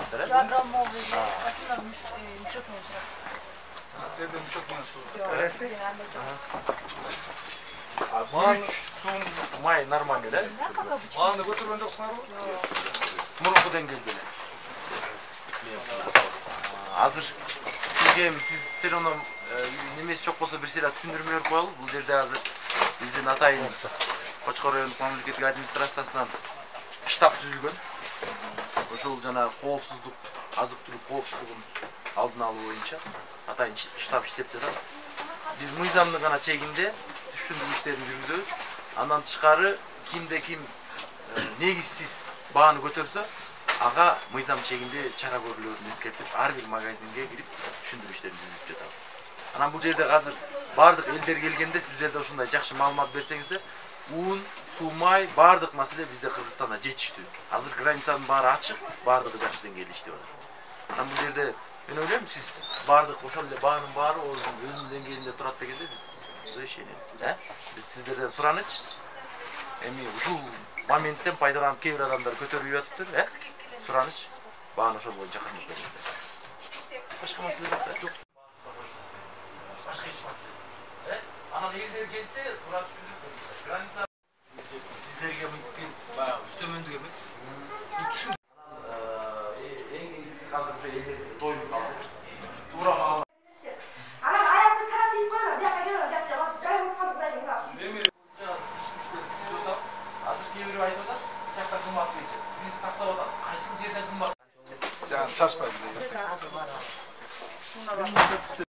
atmışlar he? Diagram olduğu gibi aslında yumuşak olacak. Sevde yumuşak su. Evet. Genelde Güç, su, may normal öyle. Bağını götür önce kusar mı? Murunkudan geldiler. Hazır sizge siz onu nemesi çok olsa bir şeyler düşündürmüyor koyalım. Bu yerde hazır bizden Atay'ın Koçkor Rayonluk Mamleketlik Administrasiyasından штаб түзүлгөн. Ошол жана коопсуздук, азык-түлүк коопсуздугун алдын алуу боюнча Атайын штаб иштеп жатат. Биз мыйзамдын гана чегинде түшүндүрүү иштерин жүргүзөбүз. Андан тышкары кимде ким негизсиз бааны көтөрсө, ага мыйзам чегинде чара көрүлөрүн эскертип, ар бир магазинге кирип түшүндүрүү иштерин жүргүзүп жатабыз. Анан бул жерде азыр бардык элдер келгенде сиздерде ушундай жакшы маалымат берсеңиздер, un, su, may, бардык маселе бизде Кыргызстанда жетиштүү. Азыр границанын баары ачык, бардыгы жакшы деңгээлде иштеп атат. Анан бул жерде мен ойлойм, сиз бардык ошол эле баанын баары өзүнүн деңгээлинде турат дегенде биз Биз сиздерден сураныч. Эми ушул моменттен пайдаланып кээ бир адамдар көтөрүп жатыптыр, сураныч. Бааны ошол боюнча кармап бериңиздер. Башка маселе жок. Башка эч маселе. Анан элдер келсе, туура түшүндүрүп граница сиздерге баягы үстөмөндүк эмес. Түшүн. Эң негизгиси азыр уже элдер тоюнуп калды. Туура маал. Анан аякты таратып койгон, бияка келип жатты. Жай болуп калды да. Азыр кээ бирөө айтып атат, жакта кымбат дейт. Биз тактап атабыз. Кайсы жерде кымбат? Yani saçma.